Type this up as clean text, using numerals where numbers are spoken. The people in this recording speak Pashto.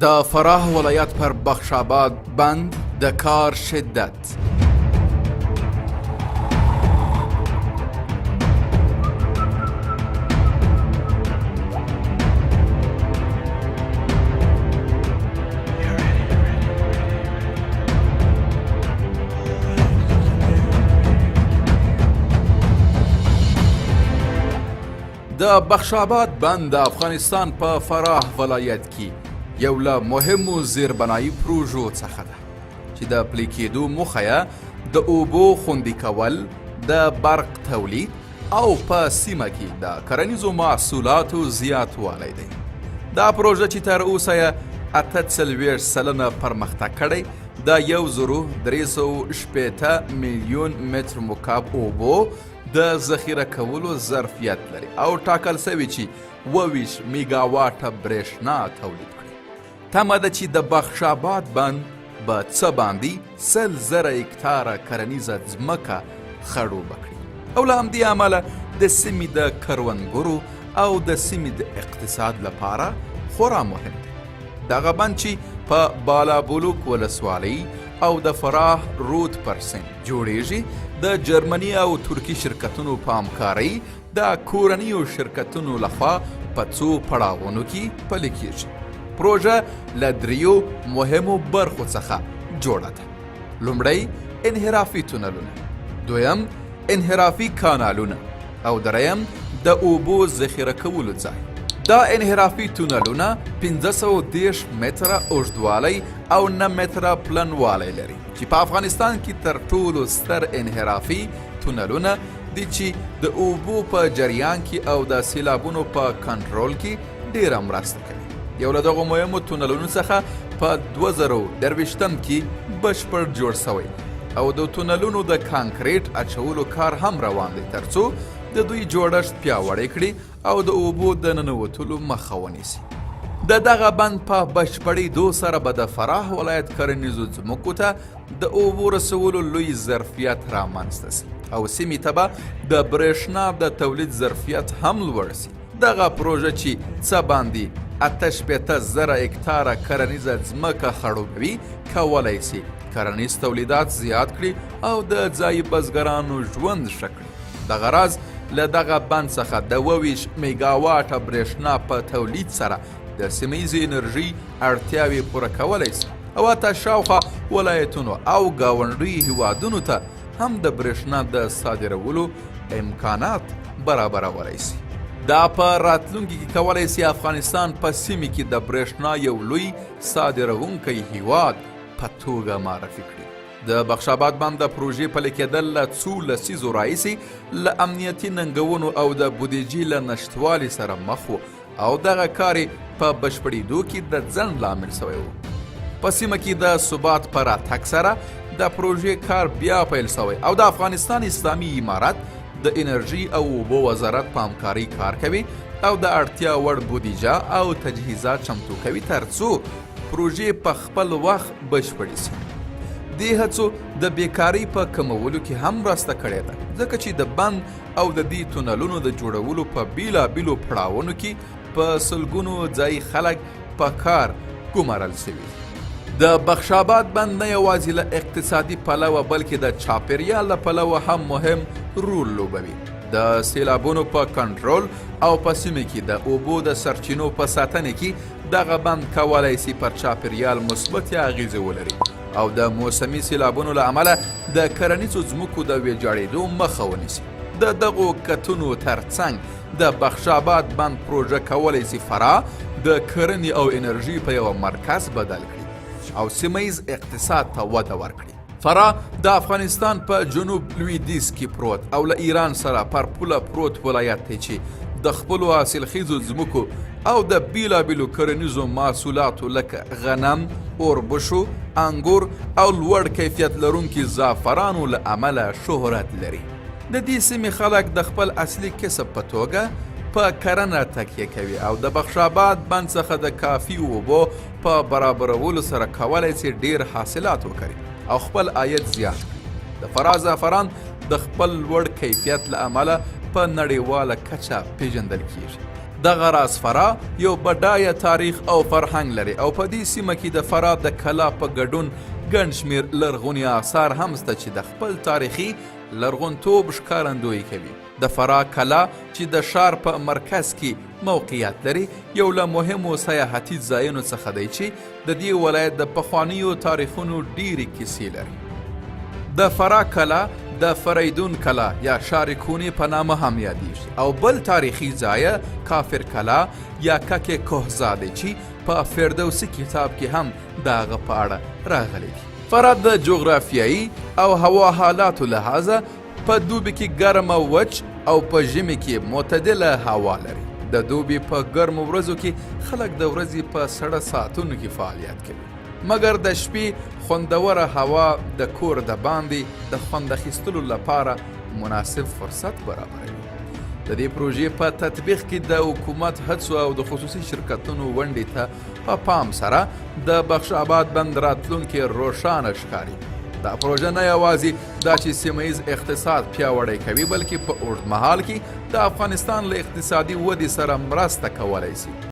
د فراه ولایت پر بخش آباد بند د کار شدت. د بخش آباد بند د افغانستان په فراه ولایت کې یو له مهمو زیربنایي پروژو څخه ده چې د پلي کېدو موخه یې د اوبو خوندي کول، د برق تولید او په سیمه کې د کرنیزو محصولاتو زیاتوالی دی. دا پروژه چې تر اوسه یې 48 سلنه پرمختګ کړی د 1380 میلیون متر مکعب اوبو د ذخیره کولو ظرفیت لري او ټاکل شوی چې 22 میګاواټه برېښنا تولید کړي. تمه ده چې د بخش آباد بند به څه باندې 100,000 هکتاره کرنیزه ځمکه خړوبه کړي او له همدې امله د سیمې د کروندګرو او د سیمې د اقتصاد لپاره خورا مهم دی. دغه بند چې په بالابلوک ولسوالۍ او د فراه رود پر سیند جوړیږي د جرمني او ترکی شرکتونو په همکارۍ د کورنیو شرکتونو لخوا په څو پړاوونو کې پلي کیږي. پروژه له 3 مهمو برخو څخه جوړه ده. لومړی انحرافي تونلونه، دویم انحرافي کانالونه او دریم د اوبو ذخیره کولو ځای. دا انحرافي تونلونه 510 متره اوږدوالی او 9 متره پلنوالی لري چې په افغانستان کې تر ټولو ستر انحرافي تونلونه دي چې د اوبو په جریان کې او د سیلابونو په کنټرول کې ډیره مرسته کوي. یو له دغو مهمو تونلونو څخه په 2023 کې بشپړ جوړ شوی او د تونلونو د کانکریټ اچولو کار هم روان دی ترڅو د دوی جوړښت پیاوړی کړي او د اوبو د ننوتلو مخه ونیسي. د دغه بند په بشپړېدو سره به د فراه ولایت کرنیزو ځمکو ته د اوبو رسولو لوی ظرفیت رامنځته سي او سیمې ته به د برېښنا د تولید ظرفیت هم لوړ سي. دغه پروژه چې څه باندې 88,000 هکتاره کرنیزه ځمکه خړوبوي کولی سي کرنیز تولیدات زیات کړي او د ځایي بزګرانو ژوند ښه کړي. دغه راز له دغه بند څخه د 22 میګاواټه برېښنا په تولید سره د سیمهیزې انرژي اړتیاوې پوره کولی سي او حتی شاوخوا ولایتونو او ګاونډیو هیوادونو ته هم د برېښنا د صادرولو امکانات برابرولی سي. دا په راتلونکي کې کولی سي افغانستان په سیمې کې د برېښنا یو لوی صادروونکی هیواد په توګه معرفي کړي. د بخش آباد بند د پروژې پلي کېدل له څو لسیزو راهیسې له امنیتي ننګونو او د بودیجې له نشتوالي سره مخ و او دغه کار په بشپړېدو کې د ځنډ لامل شوی و. په سیمه کې د ثبات په راتګ سره د پروژې کار بیا پیل شوی او د افغانستان اسلامي امارت د انرژي او اوبو وزارت په همکارۍ کار کوي او د اړتیا وړ بودیجه او تجهیزات چمتو کوي ترڅو پروژې په خپل وخت بشپړې شي. دې هڅو د بیکارۍ په کمولو کې هم مرسته کړې ده ځکه چې د بند او د دې تونلونو د جوړولو په بیلابیلو پړاوونو کې په سلګونو ځایي خلک په کار ګمارل شوي. د بخش آباد بند نه یوازې له اقتصادي پلوه بلکې د چاپیریال له پلوه هم مهم رول لوبوي. د سیلابونو په کنټرول او په سیمه کې د اوبو د سرچینو په ساتنه کې دغه بند کولی سي پر چاپیریال مثبت اغیزې ولري او د موسمي سیلابونو له امله د کرنیزو ځمکو د ویجاړېدو مخه ونیسي. د دغو کتونو ترڅنګ د بخش آباد بند پروژه کولی سي فراه د کرنې او انرژي په یوه مرکز بدل کړي او سیمهیز اقتصاد ته وده ورکړي. فراه د افغانستان په جنوب لویدیځ کې پروت او له ایران سره پر پوله پروت ولایت دی چې د خپلو حاصلخیزو ځمکو او د بیلابیلو کرنیزو محصولاتو لکه غنم، اوربشو، انګور او لوړ کیفیت لرونکي زعفرانو له امله شهرت لري. د دې سیمې خلک د خپل اصلي کسب په توګه په کرنه تکیه کوي او د بخش آباد بند څخه د کافي اوبو په برابرولو سره کولی سي ډیر حاصلات وکړي او خپل عاید زیات کړي. د فراه زعفران د خپل لوړ کیفیت له امله په نړیواله کچه پیژندل کیږي. دغه راز فراه یو بډایه تاریخ او فرهنګ لري او په دې سیمه کې د فراه د کلا په ګډون ګڼ شمېر لرغوني آثار هم شته چې د خپل تاریخي لرغونتوب ښکارندویي کوي. د فراه کلا چې د ښار په مرکز کې موقعیت لري یو له مهمو سیاحتي ځایونو څخه دی چې د دې ولایت د پخوانیو تاریخونو ډېرې کیسې لري. د فراه کلا د فریدون کلا یا شارکونی په نامه هم یادیږي او بل تاریخي ځای کافر کلا یا کک کوهزاده چې په فردوسي کتاب کې هم د هغه په اړه راغلی دي. فراه د جغرافیایي او هوا حالاتو لحاظه په دوبي کې ګرم او وچ او په ژمي کې معتدله هوا لري. د دوبي په ګرمو ورځو کې خلک د ورځې په سړه ساعتونو کې فعالیت کوي، مګر د شپې خوندوره هوا د کور د باندې د خوند اخیستلو لپاره مناسب فرصت برابروي. د دې پروژې په تطبیق کې د حکومت هڅو او د خصوصي شرکتونو ونډې ته په پام سره د بخش آباد بند راتلونکي روښانه ښکاري. دا پروژه نه یوازې دا چې سیمه ییز اقتصاد پیاوړی کوي بلکې په اوږد مهال کې د افغانستان له اقتصادي ودې سره مرسته کولی شي.